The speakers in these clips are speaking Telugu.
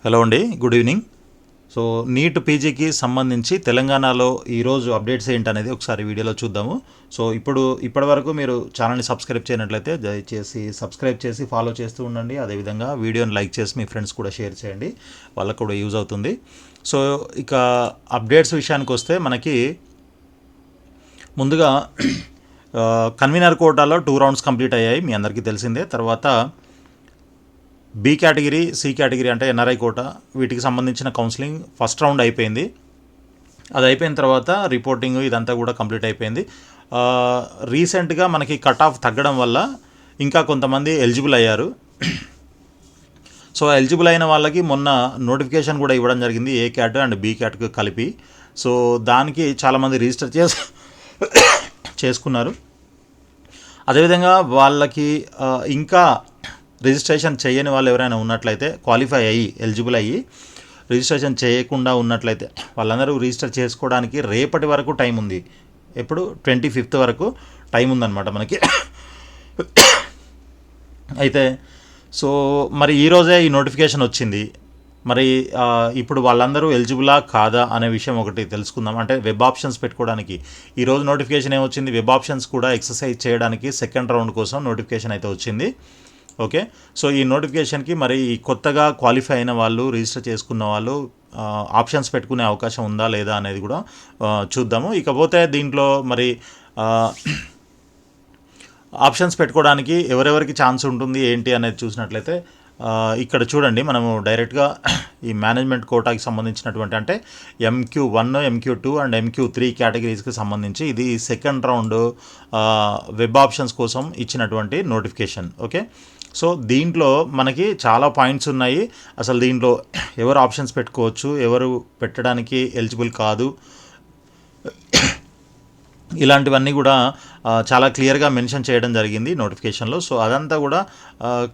హలో అండి, గుడ్ ఈవినింగ్. సో నీట్ పీజీకి సంబంధించి తెలంగాణలో ఈరోజు అప్డేట్స్ ఏంటనేది ఒకసారి వీడియోలో చూద్దాము. సో ఇప్పటి వరకు మీరు ఛానల్ని సబ్స్క్రైబ్ చేయనట్లయితే దయచేసి సబ్స్క్రైబ్ చేసి ఫాలో చేస్తూ ఉండండి. అదేవిధంగా వీడియోని లైక్ చేసి మీ ఫ్రెండ్స్ కూడా షేర్ చేయండి, వాళ్ళకు కూడా యూజ్ అవుతుంది. సో ఇక అప్డేట్స్ విషయానికి వస్తే మనకి ముందుగా కన్వీనర్ కోటాలో 2 రౌండ్స్ కంప్లీట్ అయ్యాయి, మీ అందరికీ తెలిసిందే. తర్వాత బి కేటగిరీ, సి కేటగిరీ అంటే ఎన్ఆర్ఐ కోటా, వీటికి సంబంధించిన కౌన్సిలింగ్ ఫస్ట్ రౌండ్ అయిపోయింది. అది అయిపోయిన తర్వాత రిపోర్టింగ్ ఇదంతా కూడా కంప్లీట్ అయిపోయింది. రీసెంట్గా మనకి కట్ ఆఫ్ తగ్గడం వల్ల ఇంకా కొంతమంది ఎలిజిబుల్ అయ్యారు. సో ఎలిజిబుల్ అయిన వాళ్ళకి మొన్న నోటిఫికేషన్ కూడా ఇవ్వడం జరిగింది, ఏ క్యాట్ అండ్ బి క్యాట్కి కలిపి. సో దానికి చాలామంది రిజిస్టర్ చేసుకున్నారు. అదేవిధంగా వాళ్ళకి ఇంకా రిజిస్ట్రేషన్ చేయని వాళ్ళు ఎవరైనా ఉన్నట్లయితే, క్వాలిఫై అయ్యి ఎలిజిబుల్ అయ్యి రిజిస్ట్రేషన్ చేయకుండా ఉన్నట్లయితే వాళ్ళందరూ రిజిస్టర్ చేసుకోవడానికి రేపటి వరకు టైం ఉంది. ఎప్పుడు 25th వరకు టైం ఉందన్నమాట మనకి. అయితే సో మరి ఈరోజే ఈ నోటిఫికేషన్ వచ్చింది. మరి ఇప్పుడు వాళ్ళందరూ ఎలిజిబులా కాదా అనే విషయం ఒకటి తెలుసుకుందాం. అంటే వెబ్ ఆప్షన్స్ పెట్టుకోవడానికి ఈరోజు నోటిఫికేషన్ ఏమొచ్చింది, వెబ్ ఆప్షన్స్ కూడా ఎక్సర్సైజ్ చేయడానికి సెకండ్ రౌండ్ కోసం నోటిఫికేషన్ అయితే వచ్చింది. ఓకే, సో ఈ నోటిఫికేషన్కి మరి కొత్తగా క్వాలిఫై అయిన వాళ్ళు, రిజిస్టర్ చేసుకున్న వాళ్ళు ఆప్షన్స్ పెట్టుకునే అవకాశం ఉందా లేదా అనేది కూడా చూద్దాము. ఇకపోతే దీంట్లో మరి ఆప్షన్స్ పెట్టుకోవడానికి ఎవరెవరికి ఛాన్స్ ఉంటుంది ఏంటి అనేది చూసినట్లయితే ఇక్కడ చూడండి, మనము డైరెక్ట్గా ఈ మేనేజ్మెంట్ కోటాకి సంబంధించినటువంటి అంటే MQ1, MQ2 అండ్ MQ3 కేటగిరీస్కి సంబంధించి ఇది సెకండ్ రౌండ్ వెబ్ ఆప్షన్స్ కోసం ఇచ్చినటువంటి నోటిఫికేషన్. ఓకే, సో దీంట్లో మనకి చాలా పాయింట్స్ ఉన్నాయి. అసలు దీంట్లో ఎవరు ఆప్షన్స్ పెట్టుకోవచ్చు, ఎవరు పెట్టడానికి ఎలిజిబుల్ కాదు, ఇలాంటివన్నీ కూడా చాలా క్లియర్గా మెన్షన్ చేయడం జరిగింది నోటిఫికేషన్లో. సో అదంతా కూడా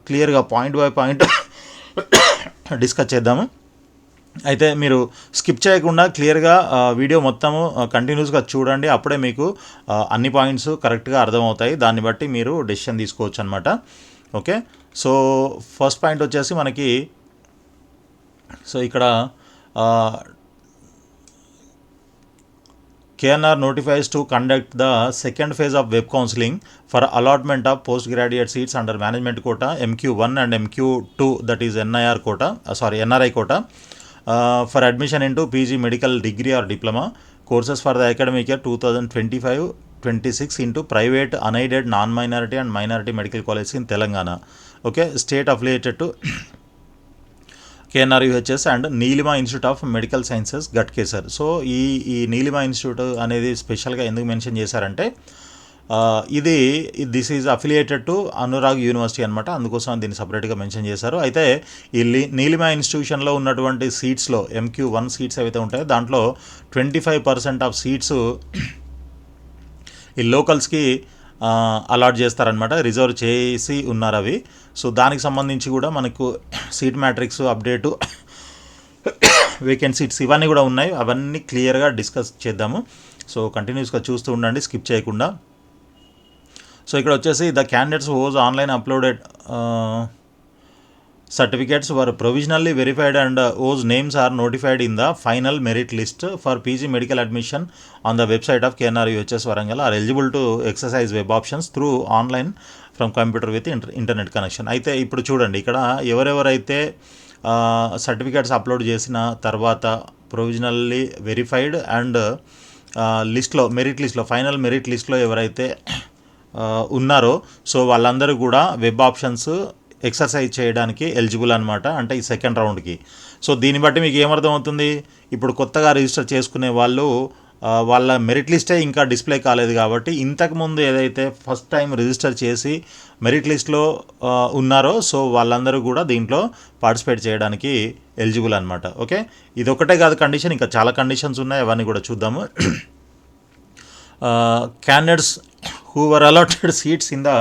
క్లియర్గా పాయింట్ బై పాయింట్ డిస్కస్ చేద్దాము. అయితే మీరు స్కిప్ చేయకుండా క్లియర్గా వీడియో మొత్తము కంటిన్యూస్గా చూడండి, అప్పుడే మీకు అన్ని పాయింట్స్ కరెక్ట్గా అర్థమవుతాయి. దాన్ని బట్టి మీరు డెసిషన్ తీసుకోవచ్చు అనమాట. ఓకే, సో ఫస్ట్ పాయింట్ వచ్చేసి మనకి, సో ఇక్కడ KNR notifies to conduct the second phase of web counseling for allotment of postgraduate seats under management quota MQ1 and MQ2, that is NRI quota, for admission into PG medical degree or diploma courses for the academic year 2025-26 into private, unaided, non-minority and minority medical colleges in Telangana. Okay, state affiliated to KNR UHS and Neelima institute of medical sciences Ghatkesar. So ఈ నీలిమా ఇన్స్టిట్యూట్ అనేది స్పెషల్గా ఎందుకు మెన్షన్ చేశారంటే this is affiliated to Anurag university అనమాట, అందుకోసం దీన్ని సపరేట్గా మెన్షన్ చేశారు. అయితే ఈ నీలిమా ఇన్స్టిట్యూషన్లో ఉన్నటువంటి సీట్స్లో MQ1 సీట్స్ ఏవైతే ఉంటాయో దాంట్లో 25% ఆఫ్ సీట్స్ ఈ లోకల్స్కి అలాట్ చేస్తారనమాట, రిజర్వ్ చేసి ఉన్నారు అవి. సో దానికి సంబంధించి కూడా మనకు seat matrix update, vacant seats ఇవన్నీ కూడా ఉన్నాయి. అవన్నీ క్లియర్గా డిస్కస్ చేద్దాము. సో కంటిన్యూస్గా చూస్తూ ఉండండి, స్కిప్ చేయకుండా. సో ఇక్కడ వచ్చేసి the candidates hose online uploaded certificates were provisionally verified and whose names are notified in the final merit list for PG medical admission on the website of KNR UHS Warangal are eligible to exercise web options through online from computer with internet connection. అయితే ఇప్పుడు చూడండి, ఇక్కడ ఎవరెవరైతే సర్టిఫికేట్స్ అప్లోడ్ చేసిన తర్వాత ప్రొవిజనల్లీ వెరిఫైడ్ అండ్ లిస్ట్లో, మెరిట్ లిస్ట్లో, ఫైనల్ మెరిట్ లిస్ట్లో ఎవరైతే ఉన్నారో సో వాళ్ళందరూ కూడా వెబ్ ఆప్షన్స్ ఎక్సర్సైజ్ చేయడానికి ఎలిజిబుల్ అనమాట, అంటే ఈ సెకండ్ రౌండ్కి. సో దీన్ని బట్టి మీకు ఏమర్థమవుతుంది, ఇప్పుడు కొత్తగా రిజిస్టర్ చేసుకునే వాళ్ళు వాళ్ళ మెరిట్ లిస్టే ఇంకా డిస్ప్లే కాలేదు కాబట్టి ఇంతకుముందు ఏదైతే ఫస్ట్ టైం రిజిస్టర్ చేసి మెరిట్ లిస్ట్లో ఉన్నారో సో వాళ్ళందరూ కూడా దీంట్లో పార్టిసిపేట్ చేయడానికి ఎలిజిబుల్ అనమాట. ఓకే, ఇది ఒకటే కాదు కండిషన్, ఇంకా చాలా కండిషన్స్ ఉన్నాయి, అవన్నీ కూడా చూద్దాము. Candidates who were allotted seats in the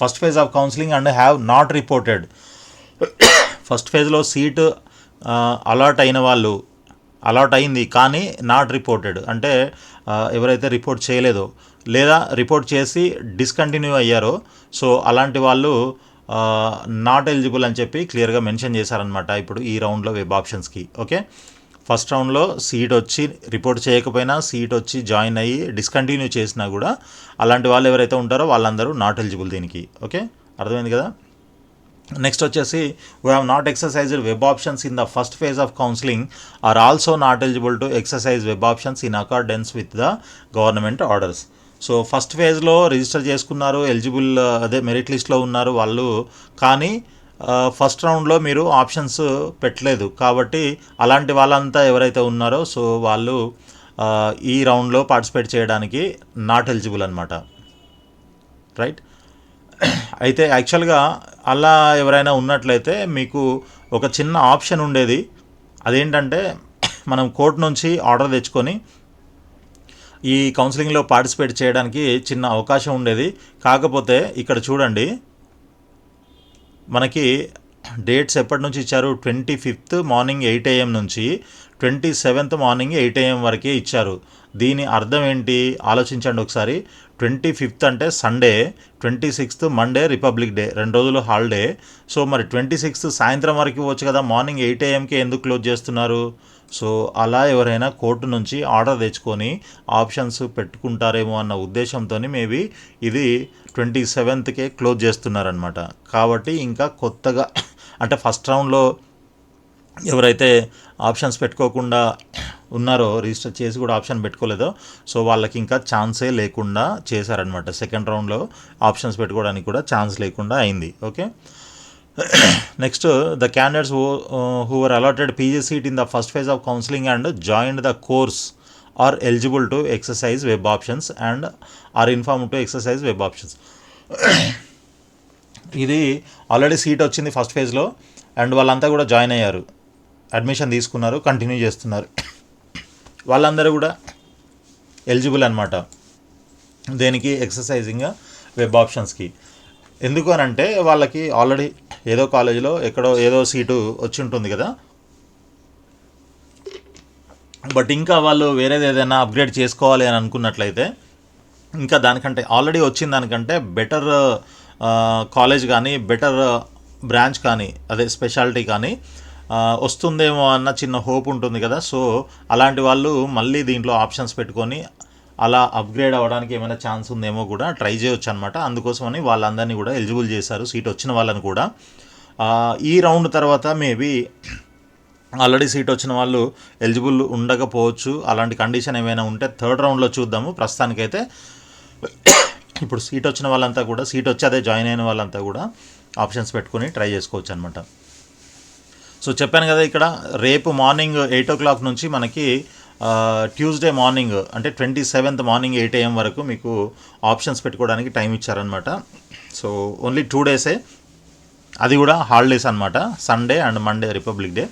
first phase of counseling and have not reported, first ఫేజ్లో సీట్ అలాట్ అయిన వాళ్ళు, అలాట్ అయింది కానీ నాట్ రిపోర్టెడ్ అంటే ఎవరైతే రిపోర్ట్ చేయలేదో లేదా రిపోర్ట్ చేసి డిస్కంటిన్యూ అయ్యారో సో అలాంటి వాళ్ళు నాట్ ఎలిజిబుల్ అని చెప్పి క్లియర్గా మెన్షన్ చేశారనమాట ఇప్పుడు ఈ రౌండ్లో వెబ్ ఆప్షన్స్కి. ఓకే, ఫస్ట్ రౌండ్లో సీట్ వచ్చి రిపోర్ట్ చేయకపోయినా, సీట్ వచ్చి జాయిన్ అయ్యి డిస్కంటిన్యూ చేసినా కూడా అలాంటి వాళ్ళు ఎవరైతే ఉంటారో వాళ్ళందరూ నాట్ ఎలిజిబుల్ దీనికి. ఓకే, అర్థమైంది కదా. నెక్స్ట్ వచ్చేసి we have not exercised web options in the first phase of counselling are also not eligible to exercise web options in accordance with the government orders. So first ఫేజ్లో రిజిస్టర్ చేసుకున్నారు, ఎలిజిబుల్ అదే మెరిట్ లిస్ట్లో ఉన్నారు వాళ్ళు, కానీ ఫస్ట్ రౌండ్లో మీరు ఆప్షన్స్ పెట్టలేదు కాబట్టి అలాంటి వాళ్ళంతా ఎవరైతే ఉన్నారో సో వాళ్ళు ఈ రౌండ్లో పార్టిసిపేట్ చేయడానికి నాట్ ఎలిజిబుల్ అనమాట. రైట్, అయితే యాక్చువల్గా అలా ఎవరైనా ఉన్నట్లయితే మీకు ఒక చిన్న ఆప్షన్ ఉండేది. అదేంటంటే మనం కోర్టు నుంచి ఆర్డర్ తెచ్చుకొని ఈ కౌన్సిలింగ్లో పార్టిసిపేట్ చేయడానికి చిన్న అవకాశం ఉండేది. కాకపోతే ఇక్కడ చూడండి, మనకి డేట్స్ ఎప్పటి నుంచి ఇచ్చారు, 25th మార్నింగ్ 8 AM నుంచి 27th మార్నింగ్ 8 AM వరకే ఇచ్చారు. దీని అర్థం ఏంటి ఆలోచించండి ఒకసారి. 25th అంటే Sunday, 26th Monday republic day, 2 రోజులు హాలిడే. సో మరి 26th సాయంత్రం వరకు ఇవ్వచ్చు కదా, మార్నింగ్ 8 AMకే ఎందుకు క్లోజ్ చేస్తున్నారు? సో అలా ఎవరైనా కోర్టు నుంచి ఆర్డర్ తెచ్చుకొని ఆప్షన్స్ పెట్టుకుంటారేమో అన్న ఉద్దేశంతో మేబీ ఇది 27thకే క్లోజ్ చేస్తున్నారనమాట. కాబట్టి ఇంకా కొత్తగా అంటే ఫస్ట్ రౌండ్లో ఎవరైతే ఆప్షన్స్ పెట్టుకోకుండా ఉన్నారో, రిజిస్టర్ చేసి కూడా ఆప్షన్ పెట్టుకోలేదో, సో వాళ్ళకి ఇంకా ఛాన్సే లేకుండా చేశారనమాట. సెకండ్ రౌండ్లో ఆప్షన్స్ పెట్టుకోవడానికి కూడా ఛాన్స్ లేకుండా అయింది. Okay, next the candidates who were allotted PG seat in the first phase of counseling and joined the course are eligible to exercise web options and are informed to exercise web options. ఇది ఆల్రెడీ సీట్ వచ్చింది ఫస్ట్ ఫేజ్లో అండ్ వాళ్ళంతా కూడా జాయిన్ అయ్యారు, అడ్మిషన్ తీసుకున్నారు, కంటిన్యూ చేస్తున్నారు. వాళ్ళందరూ కూడా ఎలిజిబుల్ అనమాట దేనికి, ఎక్సర్సైజింగ్ వెబ్ ఆప్షన్స్కి. ఎందుకు అని అంటే వాళ్ళకి ఆల్రెడీ ఏదో కాలేజీలో ఎక్కడో ఏదో సీటు వచ్చి ఉంటుంది కదా, బట్ ఇంకా వాళ్ళు వేరేది ఏదైనా అప్గ్రేడ్ చేసుకోవాలి అని అనుకున్నట్లయితే ఇంకా దానికంటే ఆల్రెడీ వచ్చిన దానికంటే బెటర్ కాలేజ్ కానీ బెటర్ బ్రాంచ్ కానీ అదే స్పెషాలిటీ కానీ వస్తుందేమో అన్న చిన్న హోప్ ఉంటుంది కదా. సో అలాంటి వాళ్ళు మళ్ళీ దీంట్లో ఆప్షన్స్ పెట్టుకొని అలా అప్గ్రేడ్ అవ్వడానికి ఏమైనా ఛాన్స్ ఉందేమో కూడా ట్రై చేయొచ్చు అనమాట. అందుకోసమని వాళ్ళందరినీ కూడా ఎలిజిబుల్ చేశారు, సీట్ వచ్చిన వాళ్ళని కూడా. ఈ రౌండ్ తర్వాత మేబీ ఆల్రెడీ సీట్ వచ్చిన వాళ్ళు ఎలిజిబుల్ ఉండకపోవచ్చు, అలాంటి కండిషన్ ఏమైనా ఉంటే థర్డ్ రౌండ్లో చూద్దాము. ప్రస్తుతానికైతే ఇప్పుడు సీట్ వచ్చిన వాళ్ళంతా కూడా, సీట్ వచ్చి అదే జాయిన్ అయిన వాళ్ళంతా కూడా ఆప్షన్స్ పెట్టుకొని ట్రై చేసుకోవచ్చు అనమాట. సో చెప్పాను కదా, ఇక్కడ రేపు మార్నింగ్ 8 o'clock నుంచి మనకి ట్యూస్డే మార్నింగ్ అంటే 27th మార్నింగ్ 8 AM వరకు మీకు ఆప్షన్స్ పెట్టుకోవడానికి టైం ఇచ్చారనమాట. సో ఓన్లీ 2 days, అది కూడా హాలిడేస్ అనమాట, Sunday and Monday republic day.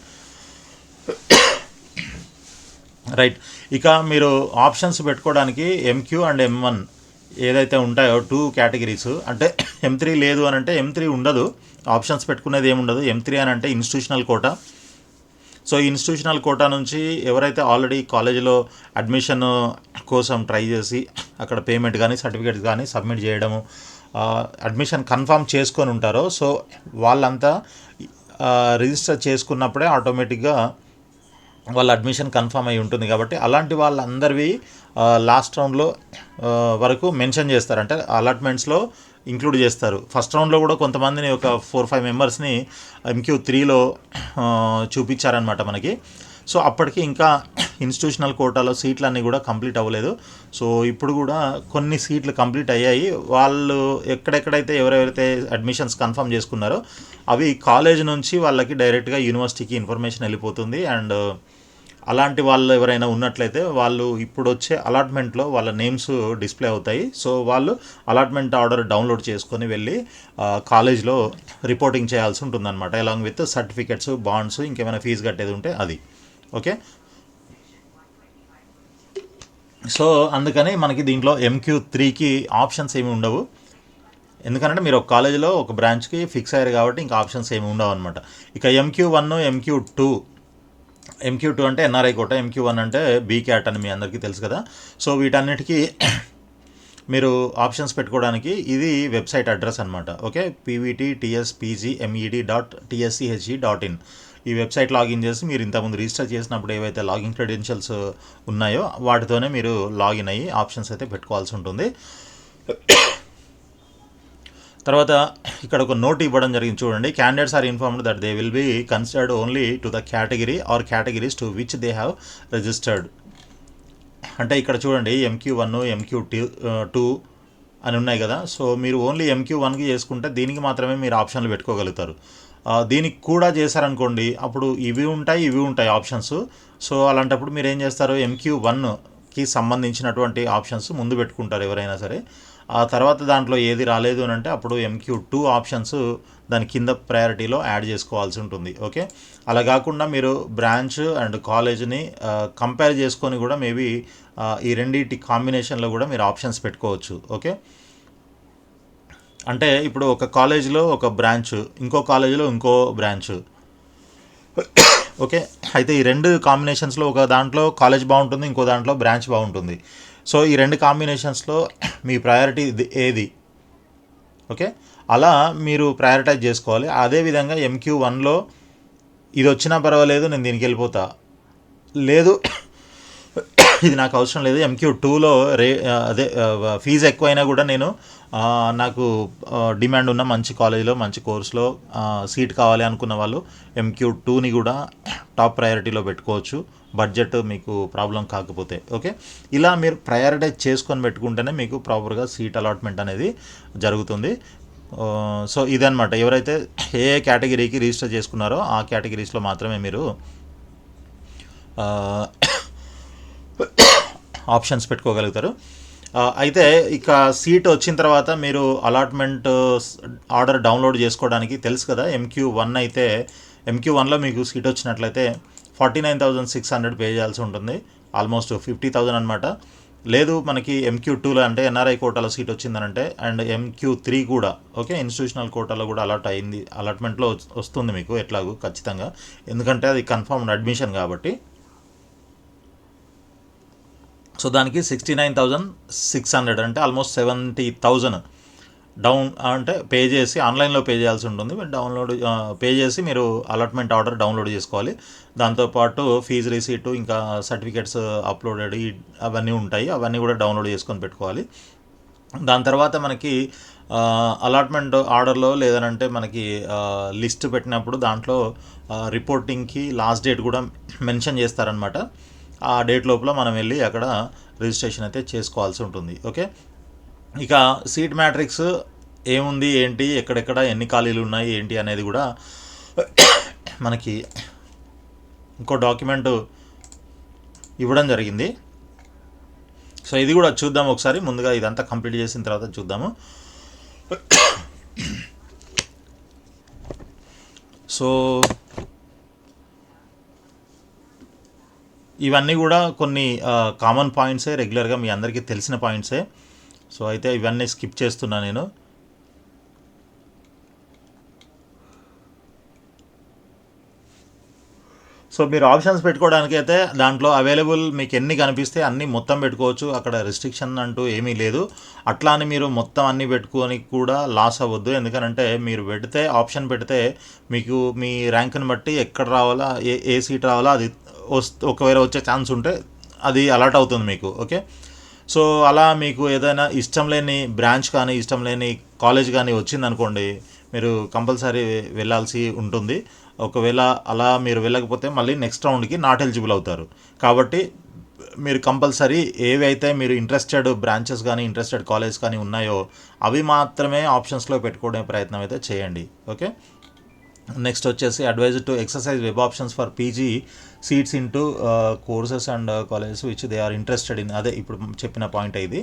Right, ఇక మీరు ఆప్షన్స్ పెట్టుకోవడానికి MQ అండ్ M1 ఏదైతే ఉంటాయో 2 కేటగిరీస్, అంటే M3 లేదు అని అంటే M3 ఉండదు, ఆప్షన్స్ పెట్టుకునేది ఏముండదు. M3 అని అంటే institutional quota. So institutional quota నుంచి ఎవరైతే ఆల్రెడీ కాలేజీలో అడ్మిషన్ కోసం ట్రై చేసి అక్కడ పేమెంట్ కానీ సర్టిఫికేట్స్ కానీ సబ్మిట్ చేయడము, అడ్మిషన్ కన్ఫర్మ్ చేసుకొని ఉంటారో సో వాళ్ళంతా రిజిస్టర్ చేసుకున్నప్పుడే ఆటోమేటిక్గా వాళ్ళ అడ్మిషన్ కన్ఫర్మ్ అయి ఉంటుంది. కాబట్టి అలాంటి వాళ్ళందరివి లాస్ట్ రౌండ్లో వరకు మెన్షన్ చేస్తారు, అంటే అలాట్మెంట్స్లో ఇంక్లూడ్ చేస్తారు. ఫస్ట్ రౌండ్లో కూడా కొంతమందిని ఒక 4-5 మెంబర్స్ని MQ3లో చూపించారనమాట మనకి. సో అప్పటికి ఇంకా ఇన్స్టిట్యూషనల్ కోటాలో సీట్లన్నీ కూడా కంప్లీట్ అవ్వలేదు. సో ఇప్పుడు కూడా కొన్ని సీట్లు కంప్లీట్ అయ్యాయి. వాళ్ళు ఎక్కడెక్కడైతే ఎవరెవరైతే అడ్మిషన్స్ కన్ఫర్మ్ చేసుకున్నారో అవి కాలేజ్ నుంచి వాళ్ళకి డైరెక్ట్గా యూనివర్సిటీకి ఇన్ఫర్మేషన్ వెళ్ళిపోతుంది. అండ్ అలాంటి వాళ్ళు ఎవరైనా ఉన్నట్లయితే వాళ్ళు ఇప్పుడు వచ్చే అలాట్మెంట్లో వాళ్ళ నేమ్స్ డిస్ప్లే అవుతాయి. సో వాళ్ళు అలాట్మెంట్ ఆర్డర్ డౌన్లోడ్ చేసుకొని వెళ్ళి కాలేజ్లో రిపోర్టింగ్ చేయాల్సి ఉంటుందన్నమాట, అలాంగ్ విత్ సర్టిఫికెట్స్, బాండ్స్, ఇంకేమైనా ఫీజు కట్టేది ఉంటే అది. ఓకే, సో అందుకని మనకి దీంట్లో MQ3కి ఆప్షన్స్ ఏమి ఉండవు, ఎందుకంటే మీరు ఒక కాలేజీలో ఒక బ్రాంచ్కి ఫిక్స్ అయ్యారు కాబట్టి ఇంకా ఆప్షన్స్ ఏమి ఉండవు అనమాట. ఇక MQ1, MQ2 అంటే NRI కోట, MQ1 అంటే B క్యాట్ అని మీ అందరికీ తెలుసు కదా. సో వీటన్నిటికీ మీరు ఆప్షన్స్ పెట్టుకోవడానికి ఇది వెబ్సైట్ అడ్రస్ అనమాట. Okay, pvtspgmed.tschhe.in. ఈ వెబ్సైట్ లాగిన్ చేసి మీరు ఇంతకుముందు రిజిస్టర్ చేసినప్పుడు ఏవైతే లాగిన్ క్రెడెన్షియల్స్ ఉన్నాయో వాటితోనే మీరు లాగిన్ అయ్యి ఆప్షన్స్ అయితే పెట్టుకోవాల్సి ఉంటుంది. తర్వాత ఇక్కడ ఒక నోట్ ఇవ్వడం జరిగింది చూడండి. Candidates are informed that they will be considered only to the category or categories to which they have registered. అంటే ఇక్కడ చూడండి MQ1 MQ2 అని ఉన్నాయి కదా. సో మీరు ఓన్లీ MQ1కి చేసుకుంటే దీనికి మాత్రమే మీరు ఆప్షన్లు పెట్టుకోగలుగుతారు. దీనికి కూడా చేశారనుకోండి అప్పుడు ఇవి ఉంటాయి ఆప్షన్స్. సో అలాంటప్పుడు మీరు ఏం చేస్తారు, MQ1కి సంబంధించినటువంటి ఆప్షన్స్ ముందు పెట్టుకుంటారు ఎవరైనా సరే. ఆ తర్వాత దాంట్లో ఏది రాలేదు అని అంటే అప్పుడు MQ2 ఆప్షన్స్ దాని కింద ప్రయారిటీలో యాడ్ చేసుకోవాల్సి ఉంటుంది. ఓకే, అలా కాకుండా మీరు బ్రాంచ్ అండ్ కాలేజ్ని కంపేర్ చేసుకొని కూడా మేబీ ఈ రెండింటి కాంబినేషన్లో కూడా మీరు ఆప్షన్స్ పెట్టుకోవచ్చు. ఓకే, అంటే ఇప్పుడు ఒక కాలేజ్లో ఒక బ్రాంచ్, ఇంకో కాలేజీలో ఇంకో బ్రాంచ్. ఓకే, అయితే ఈ రెండు కాంబినేషన్స్లో ఒక దాంట్లో కాలేజ్ బాగుంటుంది, ఇంకో దాంట్లో బ్రాంచ్ బాగుంటుంది. సో ఈ రెండు కాంబినేషన్స్లో మీ ప్రయారిటీ ఏది, ఓకే, అలా మీరు ప్రయారిటైజ్ చేసుకోవాలి. అదేవిధంగా MQ1లో ఇది వచ్చినా పర్వాలేదు నేను దీనికి వెళ్ళిపోతా, లేదు ఇది నాకు అవసరం లేదు, MQ2లో అదే ఫీజు ఎక్కువైనా కూడా నేను నాకు డిమాండ్ ఉన్న మంచి కాలేజీలో మంచి కోర్సులో సీట్ కావాలి అనుకున్న వాళ్ళు MQ2ని కూడా టాప్ ప్రయారిటీలో పెట్టుకోవచ్చు, బడ్జెట్ మీకు ప్రాబ్లం కాకపోతే. ఓకే, ఇలా మీరు ప్రయారిటైజ్ చేసుకొని పెట్టుకుంటేనే మీకు ప్రాపర్గా సీట్ అలాట్మెంట్ అనేది జరుగుతుంది. సో ఇదన్నమాట, ఎవరైతే ఏ కేటగిరీకి రిజిస్టర్ చేసుకున్నారో ఆ కేటగిరీస్లో మాత్రమే మీరు ఆప్షన్స్ పెట్టుకోగలుగుతారు. అయితే ఇక సీట్ వచ్చిన తర్వాత మీరు అలాట్మెంట్ ఆర్డర్ డౌన్లోడ్ చేసుకోవడానికి తెలుసు కదా, MQ1 అయితే MQ1లో మీకు సీట్ వచ్చినట్లయితే 49,600 పే చేయాల్సి ఉంటుంది, ఆల్మోస్ట్ 50,000 అనమాట. లేదు మనకి MQ2లో అంటే NRI కోటాలో సీట్ వచ్చిందనంటే అండ్ MQ3 కూడా ఓకే ఇన్స్టిట్యూషనల్ కోటాలో కూడా అలాట్మెంట్లో వస్తుంది మీకు ఎట్లాగూ ఖచ్చితంగా, ఎందుకంటే అది కన్ఫర్మ్డ్ అడ్మిషన్ కాబట్టి. సో దానికి 69,600 అంటే ఆల్మోస్ట్ 70,000 డౌన్ అంటే పే చేసి ఆన్లైన్లో పే చేయాల్సి ఉంటుంది. డౌన్లోడ్ పే చేసి మీరు అలాట్మెంట్ ఆర్డర్ డౌన్లోడ్ చేసుకోవాలి. దాంతోపాటు ఫీజు రిసీటు ఇంకా సర్టిఫికేట్స్ అప్లోడెడ్ అవన్నీ ఉంటాయి, అవన్నీ కూడా డౌన్లోడ్ చేసుకొని పెట్టుకోవాలి. దాని తర్వాత మనకి అలాట్మెంట్ ఆర్డర్లో లేదనంటే మనకి లిస్ట్ పెట్టినప్పుడు దాంట్లో రిపోర్టింగ్కి లాస్ట్ డేట్ కూడా మెన్షన్ చేస్తారనమాట. ఆ డేట్ లోపల మనం వెళ్ళి అక్కడ రిజిస్ట్రేషన్ అయితే చేసుకోవాల్సి ఉంటుంది. ఓకే, ఇక సీట్ మ్యాట్రిక్స్ ఏముంది ఏంటి, ఎక్కడెక్కడ ఎన్ని ఖాళీలు ఉన్నాయి ఏంటి అనేది కూడా మనకి ఇంకో డాక్యుమెంట్ ఇవ్వడం జరిగింది. సో ఇది కూడా చూద్దాం ఒకసారి, ముందుగా ఇదంతా కంప్లీట్ చేసిన తర్వాత చూద్దాము. సో ఇవన్నీ కూడా కొన్ని కామన్ పాయింట్సే, రెగ్యులర్గా మీ అందరికీ తెలిసిన పాయింట్సే. సో అయితే ఇవన్నీ స్కిప్ చేస్తున్నా నేను. సో మీరు ఆప్షన్స్ పెట్టుకోవడానికి అయితే దాంట్లో అవైలబుల్ మీకు ఎన్ని కనిపిస్తే అన్నీ మొత్తం పెట్టుకోవచ్చు, అక్కడ రెస్ట్రిక్షన్ అంటూ ఏమీ లేదు. అట్లా అని మీరు మొత్తం అన్నీ పెట్టుకొని కూడా లాస్ అవ్వద్దు, ఎందుకంటే మీరు పెడితే ఆప్షన్ పెడితే మీకు మీ ర్యాంక్ని బట్టి ఎక్కడ రావాలా ఏ సీట్ రావాలా అది ఒకవేళ వచ్చే ఛాన్స్ ఉంటే అది అలర్ట్ అవుతుంది మీకు. ఓకే, సో అలా మీకు ఏదైనా ఇష్టం లేని బ్రాంచ్ కానీ ఇష్టం లేని కాలేజ్ కానీ వచ్చిందనుకోండి మీరు కంపల్సరీ వెళ్ళాల్సి ఉంటుంది. ఒకవేళ అలా మీరు వెళ్ళకపోతే మళ్ళీ నెక్స్ట్ రౌండ్కి నాట్ ఎలిజిబుల్ అవుతారు. కాబట్టి మీరు కంపల్సరీ ఏవైతే మీరు ఇంట్రెస్టెడ్ బ్రాంచెస్ కానీ ఇంట్రెస్టెడ్ కాలేజ్ కానీ ఉన్నాయో అవి మాత్రమే ఆప్షన్స్లో పెట్టుకోవడం ప్రయత్నం అయితే చేయండి. ఓకే, నెక్స్ట్ వచ్చేసి advise to exercise web options for PG seats into courses and colleges which they are interested in. అదే ఇప్పుడు చెప్పిన పాయింట్ ఇది.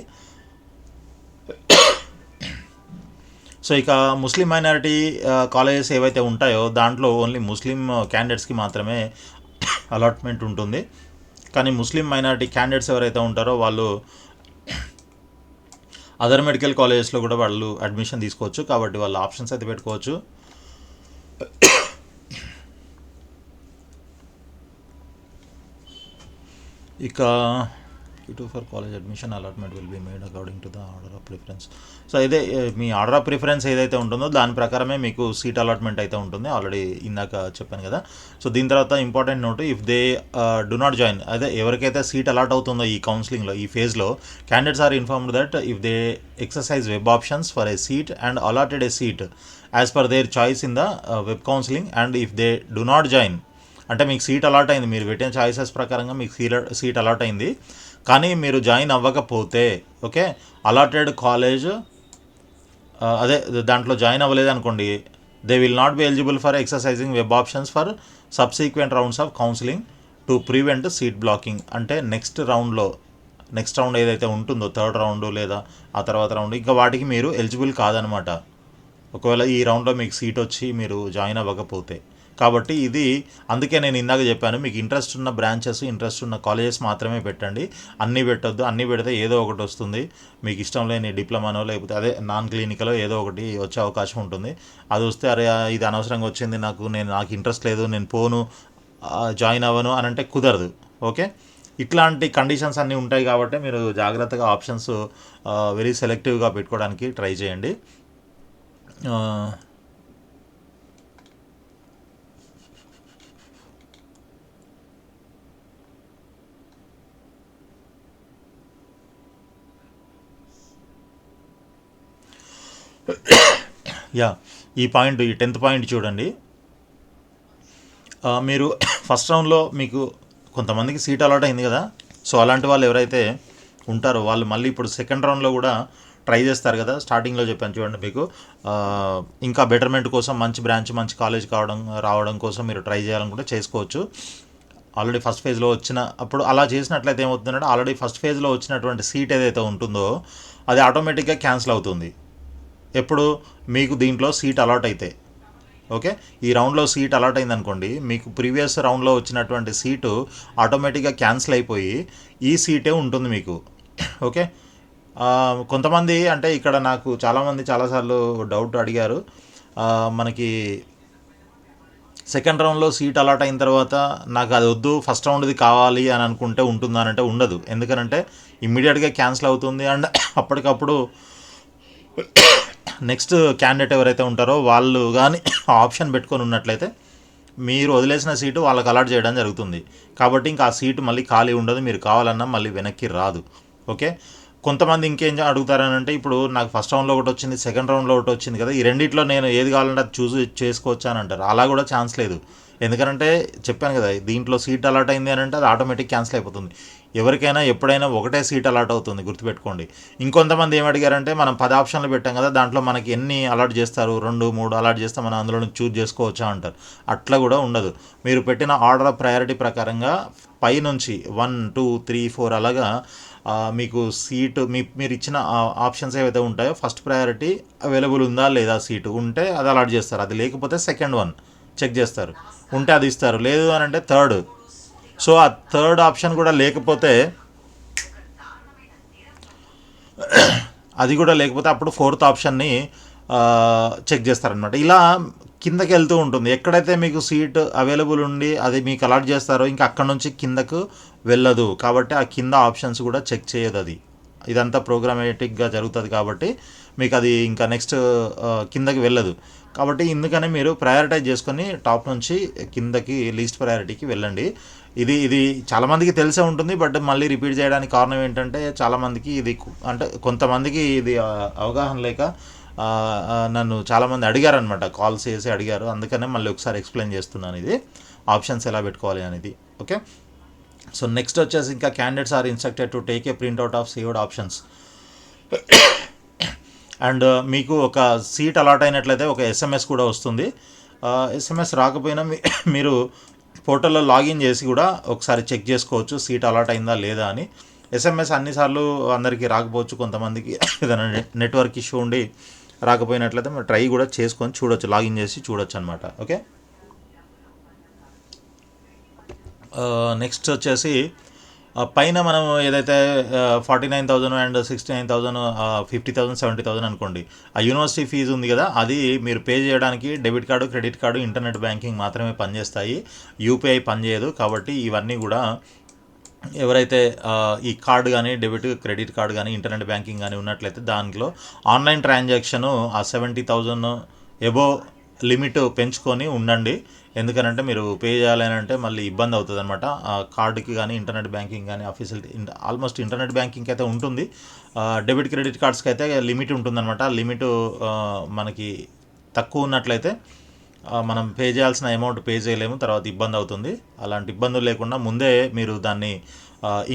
సో ఇక ముస్లిం మైనారిటీ కాలేజెస్ ఏవైతే ఉంటాయో దాంట్లో ఓన్లీ ముస్లిం క్యాండిడేట్స్కి మాత్రమే అలాట్మెంట్ ఉంటుంది. కానీ ముస్లిం మైనారిటీ క్యాండిడేట్స్ ఎవరైతే ఉంటారో వాళ్ళు అదర్ మెడికల్ కాలేజెస్లో కూడా వాళ్ళు అడ్మిషన్ తీసుకోవచ్చు, కాబట్టి వాళ్ళ ఆప్షన్స్ అయితే పెట్టుకోవచ్చు. ఇక Q2 for college admission allotment will be made according to the order of preference. So ఇదే మీ ఆర్డర్ ఆఫ్ ప్రిఫరెన్స్ ఏదైతే ఉంటుందో దాని ప్రకారమే మీకు సీట్ అలాట్మెంట్ అయితే ఉంటుంది. ఆల్రెడీ ఇందాక చెప్పాను కదా. సో దీని తర్వాత important note, if they do not join, అదే ఎవరికైతే సీట్ అలాట్ అవుతుందో ఈ కౌన్సిలింగ్లో ఈ ఫేజ్లో, candidates are informed that if they exercise web options for a seat and allotted a seat as per their choice in the web counselling, and if they do not join, అంటే మీకు సీట్ అలాట్ అయింది, మీరు పెట్టిన చాయిసెస్ ప్రకారంగా మీకు సీట్ అలాట్ అయింది, కానీ మీరు జాయిన్ అవ్వకపోతే, ఓకే, అలాటెడ్ కాలేజ్ అదే దాంట్లో జాయిన్ అవ్వలేదు అనుకోండి, they will not be eligible for exercising web options for subsequent rounds of counselling to prevent seat blocking. అంటే నెక్స్ట్ రౌండ్ ఏదైతే ఉంటుందో, థర్డ్ రౌండ్ లేదా ఆ తర్వాత రౌండ్, ఇంకా వాటికి మీరు ఎలిజిబుల్ కాదనమాట, ఒకవేళ ఈ రౌండ్లో మీకు సీట్ వచ్చి మీరు జాయిన్ అవ్వకపోతే. కాబట్టి ఇది అందుకే నేను ఇందాక చెప్పాను, మీకు ఇంట్రెస్ట్ ఉన్న బ్రాంచెస్, ఇంట్రెస్ట్ ఉన్న కాలేజెస్ మాత్రమే పెట్టండి, అన్నీ పెట్టొద్దు. అన్నీ పెడితే ఏదో ఒకటి వస్తుంది, మీకు ఇష్టం లేని డిప్లొమానో లేకపోతే అదే నాన్ క్లినికలో ఏదో ఒకటి వచ్చే అవకాశం ఉంటుంది. అది వస్తే అరే ఇది అనవసరంగా వచ్చింది, నాకు ఇంట్రెస్ట్ లేదు, నేను పోను, జాయిన్ అవ్వను అని అంటే కుదరదు. ఓకే, ఇట్లాంటి కండిషన్స్ అన్నీ ఉంటాయి కాబట్టి మీరు జాగ్రత్తగా ఆప్షన్స్ వెరీ సెలెక్టివ్గా పెట్టుకోవడానికి ట్రై చేయండి. ఈ 10th పాయింట్ చూడండి. మీరు ఫస్ట్ రౌండ్లో మీకు కొంతమందికి సీట్ అలాట్ అయింది కదా, సో అలాంటి వాళ్ళు ఎవరైతే ఉంటారో వాళ్ళు మళ్ళీ ఇప్పుడు సెకండ్ రౌండ్లో కూడా ట్రై చేస్తారు కదా. స్టార్టింగ్లో చెప్పాను చూడండి, మీకు ఇంకా బెటర్మెంట్ కోసం మంచి బ్రాంచ్, మంచి కాలేజ్ రావడం కోసం మీరు ట్రై చేయాలనుకుంటే చేసుకోవచ్చు. ఆల్రెడీ ఫస్ట్ ఫేజ్లో అప్పుడు అలా చేసినట్లయితే ఏమవుతుందంటే, ఆల్రెడీ ఫస్ట్ ఫేజ్లో వచ్చినటువంటి సీట్ ఏదైతే ఉంటుందో అది ఆటోమేటిక్గా క్యాన్సిల్ అవుతుంది ఎప్పుడు మీకు దీంట్లో సీట్ అలాట్ అయితే. ఓకే, ఈ రౌండ్లో సీట్ అలాట్ అయిందనుకోండి, మీకు ప్రీవియస్ రౌండ్లో వచ్చినటువంటి సీటు ఆటోమేటిక్గా క్యాన్సిల్ అయిపోయి ఈ సీటే ఉంటుంది మీకు. ఓకే, కొంతమంది అంటే ఇక్కడ నాకు చాలామంది చాలాసార్లు డౌట్ అడిగారు, మనకి సెకండ్ రౌండ్లో సీట్ అలాట్ అయిన తర్వాత నాకు అది వద్దు, ఫస్ట్ రౌండ్ది కావాలి అని అనుకుంటే ఉంటుందనంటే ఉండదు. ఎందుకనంటే ఇమ్మీడియట్గా క్యాన్సిల్ అవుతుంది, అండ్ అప్పటికప్పుడు నెక్స్ట్ క్యాండిడేట్ ఎవరైతే ఉంటారో వాళ్ళు కానీ ఆప్షన్ పెట్టుకొని ఉన్నట్లయితే మీరు వదిలేసిన సీటు వాళ్ళకి అలాట్ చేయడం జరుగుతుంది. కాబట్టి ఇంకా ఆ సీటు మళ్ళీ ఖాళీ ఉండదు, మీరు కావాలన్నా మళ్ళీ వెనక్కి రాదు. ఓకే, కొంతమంది ఇంకేం అడుగుతారని అంటే, ఇప్పుడు నాకు ఫస్ట్ రౌండ్లో ఒకటి వచ్చింది, సెకండ్ రౌండ్లో ఒకటి వచ్చింది కదా, ఈ రెండిట్లో నేను ఏది కావాలంటే అది చూస్ చేసుకోవచ్చా అని అంటారు. అలా కూడా ఛాన్స్ లేదు. ఎందుకంటే చెప్పాను కదా, దీంట్లో సీట్ అలాట్ అయింది అని అంటే అది ఆటోమేటిక్ క్యాన్సిల్ అయిపోతుంది. ఎవరికైనా ఎప్పుడైనా ఒకటే సీట్ అలాట్ అవుతుంది, గుర్తుపెట్టుకోండి. ఇంకొంతమంది ఏమడిగారంటే, మనం 10 ఆప్షన్లు పెట్టాం కదా, దాంట్లో మనకి ఎన్ని అలాట్ చేస్తారు, 2, 3 అలాట్ చేస్తే మనం అందులో నుంచి చూజ్ చేసుకోవచ్చా అంటారు. అట్లా కూడా ఉండదు. మీరు పెట్టిన ఆర్డర్ ఆఫ్ ప్రయారిటీ ప్రకారంగా పైనుంచి 1, 2, 3, 4 అలాగా మీకు సీటు మీరు ఇచ్చిన ఆప్షన్స్ ఏవైతే ఉంటాయో ఫస్ట్ ప్రయారిటీ అవైలబుల్ ఉందా లేదా, సీటు ఉంటే అది అలాట్ చేస్తారు, అది లేకపోతే సెకండ్ వన్ చెక్ చేస్తారు, ఉంటే అది ఇస్తారు, లేదు అని అంటే థర్డ్. సో ఆ థర్డ్ ఆప్షన్ కూడా లేకపోతే అప్పుడు ఫోర్త్ ఆప్షన్ని చెక్ చేస్తారనమాట. ఇలా కిందకి వెళ్తూ ఉంటుంది. ఎక్కడైతే మీకు సీట్ అవైలబుల్ ఉండి అది మీకు అలాట్ చేస్తారో ఇంకా అక్కడ నుంచి కిందకు వెళ్ళదు. కాబట్టి ఆ కింద ఆప్షన్స్ కూడా చెక్ చేయదు. ఇదంతా ప్రోగ్రామేటిక్గా జరుగుతుంది కాబట్టి మీకు అది ఇంకా నెక్స్ట్ కిందకి వెళ్ళదు. కాబట్టి ఇందుకనే మీరు ప్రయారిటైజ్ చేసుకొని టాప్ నుంచి కిందకి లీస్ట్ ప్రయారిటీకి వెళ్ళండి. ఇది చాలామందికి తెలిసే ఉంటుంది, బట్ మళ్ళీ రిపీట్ చేయడానికి కారణం ఏంటంటే, చాలామందికి ఇది అంటే కొంతమందికి ఇది అవగాహన లేక నన్ను చాలామంది అడిగారనమాట, కాల్స్ చేసి అడిగారు. అందుకనే మళ్ళీ ఒకసారి ఎక్స్ప్లెయిన్ చేస్తున్నాను ఇది ఆప్షన్స్ ఎలా పెట్టుకోవాలి అనేది. ఓకే, సో నెక్స్ట్ వచ్చేసి ఇంకా candidates are instructed to take a printout of saved options. And మీకు ఒక సీట్ అలాట్ అయినట్లయితే ఒక SMS కూడా వస్తుంది. SMS రాకపోయినా మీరు పోర్టల్లో లాగిన్ చేసి కూడా ఒకసారి చెక్ చేసుకోవచ్చు సీట్ అలాట్ అయిందా లేదా అని. SMS అన్నిసార్లు అందరికీ రాకపోవచ్చు, కొంతమందికి ఏదైనా నెట్వర్క్ ఇష్యూ ఉండి రాకపోయినట్లయితే మీరు ట్రై కూడా చేసుకొని చూడొచ్చు, లాగిన్ చేసి చూడొచ్చు అనమాట. ఓకే, నెక్స్ట్ వచ్చేసి పైన మనం ఏదైతే 49,000 అండ్ 69,000 50,000 70,000 అనుకోండి, ఆ యూనివర్సిటీ ఫీజు ఉంది కదా, అది మీరు పే చేయడానికి debit card, credit card, internet banking మాత్రమే పనిచేస్తాయి, యూపీఐ పనిచేయదు. కాబట్టి ఇవన్నీ కూడా ఎవరైతే ఈ కార్డు కానీ డెబిట్ క్రెడిట్ కార్డు కానీ ఇంటర్నెట్ బ్యాంకింగ్ కానీ ఉన్నట్లయితే దాంట్లో ఆన్లైన్ ట్రాన్సాక్షను ఆ 70,000 ఎబో లిమిట్ పెంచుకొని ఉండండి. ఎందుకనంటే మీరు పే చేయాలని అంటే మళ్ళీ ఇబ్బంది అవుతుంది అనమాట. ఆ కార్డుకి కానీ ఇంటర్నెట్ బ్యాంకింగ్ కానీ ఫెసిలిటీ ఆల్మోస్ట్ ఇంటర్నెట్ బ్యాంకింగ్కి అయితే ఉంటుంది. డెబిట్ క్రెడిట్ కార్డ్స్కి అయితే లిమిట్ ఉంటుందన్నమాట. లిమిట్ మనకి తక్కువ ఉన్నట్లయితే మనం పే చేయాల్సిన అమౌంట్ పే చేయలేము, తర్వాత ఇబ్బంది అవుతుంది. అలాంటి ఇబ్బందులు లేకుండా ముందే మీరు దాన్ని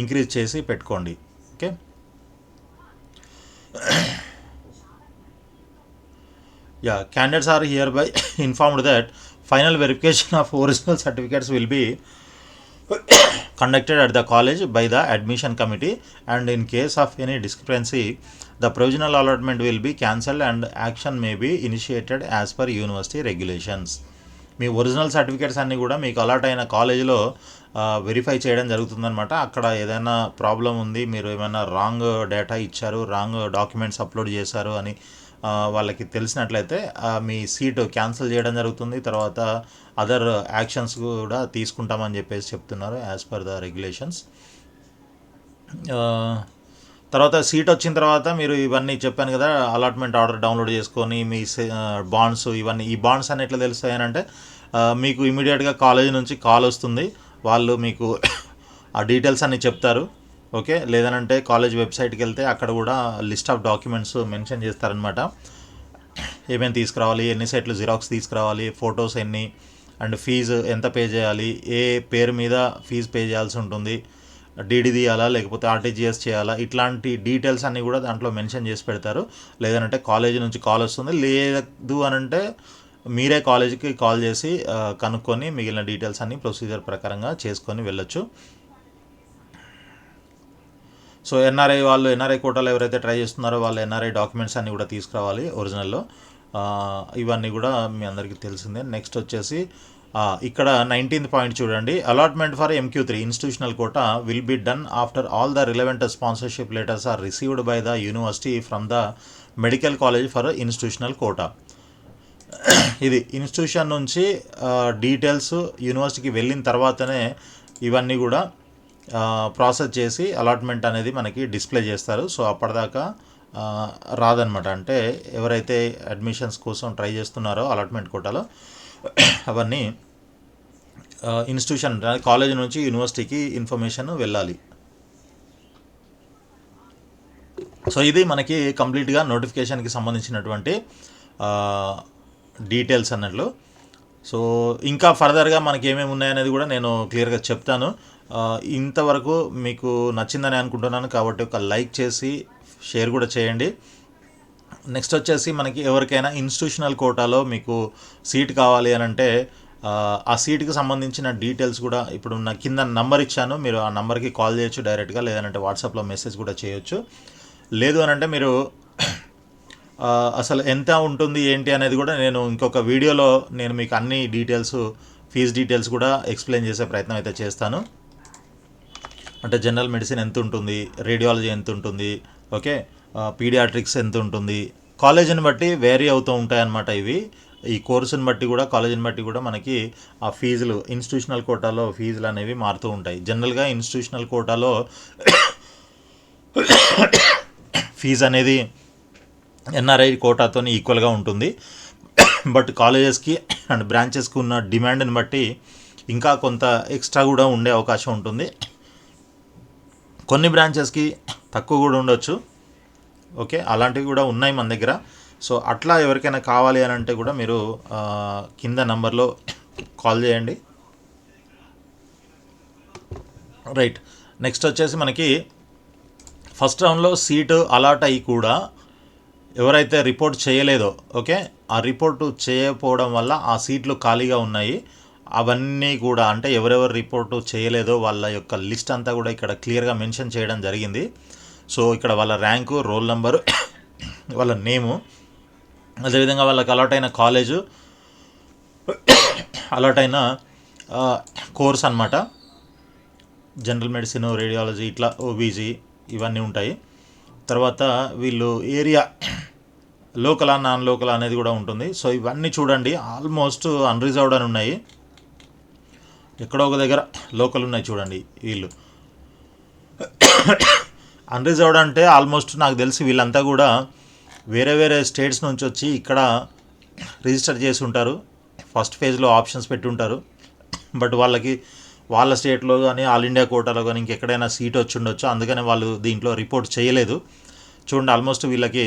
ఇంక్రీజ్ చేసి పెట్టుకోండి. Okay. Candidates are hereby informed that final verification of original certificates will be conducted at the college by the admission committee, and in case of any discrepancy the provisional allotment will be cancelled and action may be initiated as per university regulations. Me original certificates అన్నీ కూడా మీకు అలాట్ అయిన కాలేజీలో వెరిఫై చేయడం జరుగుతుందన్నమాట. అక్కడ ఏదైనా ప్రాబ్లం ఉంది, మీరు ఏమైనా రాంగ్ డేటా ఇచ్చారు, రాంగ్ డాక్యుమెంట్స్ అప్లోడ్ చేశారు అని వాళ్ళకి తెలిసినట్లయితే మీ సీటు క్యాన్సిల్ చేయడం జరుగుతుంది. తర్వాత అదర్ యాక్షన్స్ కూడా తీసుకుంటామని చెప్పేసి చెప్తున్నారు యాజ్ పర్ ద రెగ్యులేషన్స్. తర్వాత సీట్ వచ్చిన తర్వాత మీరు ఇవన్నీ చెప్పాను కదా, అలాట్మెంట్ ఆర్డర్ డౌన్లోడ్ చేసుకొని మీ బాండ్స్ ఇవన్నీ, ఈ బాండ్స్ అన్ని ఎట్లా తెలుస్తాయని అంటే మీకు ఇమీడియట్గా కాలేజీ నుంచి కాల్ వస్తుంది. వాళ్ళు మీకు ఆ డీటెయిల్స్ అన్నీ చెప్తారు. ఓకే. లేదనంటే కాలేజ్ వెబ్సైట్కి వెళ్తే అక్కడ కూడా లిస్ట్ ఆఫ్ డాక్యుమెంట్స్ మెన్షన్ చేస్తారనమాట. ఏమేమి తీసుకురావాలి, ఎన్ని సెట్లు జిరాక్స్ తీసుకురావాలి, ఫొటోస్ ఎన్ని, అండ్ ఫీజు ఎంత పే చేయాలి, ఏ పేరు మీద ఫీజు పే చేయాల్సి ఉంటుంది, డీడీ తీయాలా లేకపోతే ఆర్టీజీఎస్ చేయాలా, ఇట్లాంటి డీటెయిల్స్ అన్నీ కూడా దాంట్లో మెన్షన్ చేసి పెడతారు. లేదంటే కాలేజీ నుంచి కాల్ వస్తుంది. లేదు అనంటే మీరే కాలేజీకి కాల్ చేసి కనుక్కొని మిగిలిన డీటెయిల్స్ అన్నీ ప్రొసీజర్ ప్రకారంగా చేసుకొని వెళ్ళొచ్చు. సో ఎన్ఆర్ఐ కోటాలో ఎవరైతే ట్రై చేస్తున్నారో వాళ్ళు ఎన్ఆర్ఐ డాక్యుమెంట్స్ అన్నీ కూడా తీసుకురావాలి ఒరిజినల్లో. ఇవన్నీ కూడా మీ అందరికీ తెలిసిందే. నెక్స్ట్ వచ్చేసి ఇక్కడ 19th పాయింట్ చూడండి. Allotment for MQ3 institutional quota will be done after all the relevant sponsorship letters are received by the university from the medical college for institutional quota. ఇది ఇన్స్టిట్యూషన్ నుంచి డీటెయిల్స్ యూనివర్సిటీకి వెళ్ళిన తర్వాతనే ఇవన్నీ కూడా ప్రాసెస్ చేసి అలాట్మెంట్ అనేది మనకి డిస్ప్లే చేస్తారు. సో అప్పటిదాకా రాదనమాట. అంటే ఎవరైతే అడ్మిషన్స్ కోసం ట్రై చేస్తున్నారో అలాట్మెంట్ కోటాలో అవన్నీ ఇన్స్టిట్యూషన్ కాలేజ్ నుంచి యూనివర్సిటీకి ఇన్ఫర్మేషన్ వెళ్ళాలి. సో ఇది మనకి కంప్లీట్గా నోటిఫికేషన్కి సంబంధించినటువంటి డీటెయిల్స్ అన్నట్లు. సో ఇంకా ఫర్దర్గా మనకి ఏమేమి ఉన్నాయనేది కూడా నేను క్లియర్గా చెప్తాను. ఇంతవరకు మీకు నచ్చిందని అనుకుంటున్నాను, కాబట్టి ఒక లైక్ చేసి షేర్ కూడా చేయండి. నెక్స్ట్ వచ్చేసి మనకి ఎవరికైనా ఇన్స్టిట్యూషనల్ కోటాలో మీకు సీట్ కావాలి అని అంటే ఆ సీట్కి సంబంధించిన డీటెయిల్స్ కూడా ఇప్పుడు నా కింద నంబర్ ఇచ్చాను, మీరు ఆ నెంబర్కి కాల్ చేయొచ్చు డైరెక్ట్గా, లేదంటే వాట్సాప్లో మెసేజ్ కూడా చేయొచ్చు. లేదు అని అంటే మీరు అసలు ఎంత ఉంటుంది ఏంటి అనేది కూడా నేను ఇంకొక వీడియోలో నేను మీకు అన్ని డీటెయిల్స్, ఫీజ్ డీటెయిల్స్ కూడా ఎక్స్ప్లెయిన్ చేసే ప్రయత్నం అయితే చేస్తాను. అంటే జనరల్ మెడిసిన్ ఎంత ఉంటుంది, రేడియాలజీ ఎంత ఉంటుంది, ఓకే, పీడియాట్రిక్స్ ఎంత ఉంటుంది, కాలేజీని బట్టి వేరీ అవుతూ ఉంటాయి అన్నమాట. ఇవి ఈ కోర్సుని బట్టి కూడా కాలేజీని బట్టి కూడా మనకి ఆ ఫీజులు ఇన్స్టిట్యూషనల్ కోటాలో ఫీజులు అనేవి మారుతూ ఉంటాయి. జనరల్గా ఇన్స్టిట్యూషనల్ కోటాలో ఫీజు అనేది ఎన్ఆర్ఐ కోటాతో ఈక్వల్గా ఉంటుంది. బట్ కాలేజెస్కి అండ్ బ్రాంచెస్కి ఉన్న డిమాండ్ని బట్టి ఇంకా కొంత ఎక్స్ట్రా కూడా ఉండే అవకాశం ఉంటుంది. కొన్ని బ్రాంచెస్కి తక్కువ కూడా ఉండొచ్చు. ఓకే, అలాంటివి కూడా ఉన్నాయి మన దగ్గర. సో అట్లా ఎవరికైనా కావాలి అని అంటే కూడా మీరు కింద నంబర్లో కాల్ చేయండి. రైట్. నెక్స్ట్ వచ్చేసి మనకి ఫస్ట్ రౌండ్లో సీటు అలాట్ అయ్యి కూడా ఎవరైతే రిపోర్ట్ చేయలేదో, ఓకే, ఆ రిపోర్టు చేయకపోవడం వల్ల ఆ సీట్లు ఖాళీగా ఉన్నాయి. అవన్నీ కూడా అంటే ఎవరెవరు రిపోర్టు చేయలేదో వాళ్ళ యొక్క లిస్ట్ అంతా కూడా ఇక్కడ క్లియర్గా మెన్షన్ చేయడం జరిగింది. సో ఇక్కడ వాళ్ళ ర్యాంకు, రోల్ నెంబరు, వాళ్ళ నేము, అదేవిధంగా వాళ్ళకి అలాట్ అయిన కాలేజు, అలాట్ అయిన కోర్స్ అన్నమాట. జనరల్ మెడిసిన్, రేడియాలజీ, ఇట్లా ఓబీజీ ఇవన్నీ ఉంటాయి. తర్వాత వీళ్ళు ఏరియా లోకలా నాన్ లోకల్ అనేది కూడా ఉంటుంది. సో ఇవన్నీ చూడండి, ఆల్మోస్ట్ అన్రిజర్వ్డ్ అని ఉన్నాయి. ఎక్కడో ఒక దగ్గర లోకల్ ఉన్నాయి చూడండి. వీళ్ళు అన్రిజర్వ్డ్ అంటే ఆల్మోస్ట్ నాకు తెలిసి వీళ్ళంతా కూడా వేరే వేరే స్టేట్స్ నుంచి వచ్చి ఇక్కడ రిజిస్టర్ చేసి ఉంటారు. ఫస్ట్ ఫేజ్లో ఆప్షన్స్ పెట్టి ఉంటారు. బట్ వాళ్ళకి వాళ్ళ స్టేట్లో కానీ ఆల్ ఇండియా కోటాలో కానీ ఇంకెక్కడైనా సీట్ వచ్చి ఉండొచ్చు, అందుకనే వాళ్ళు దీంట్లో రిపోర్ట్ చేయలేదు. చూడండి, ఆల్మోస్ట్ వీళ్ళకి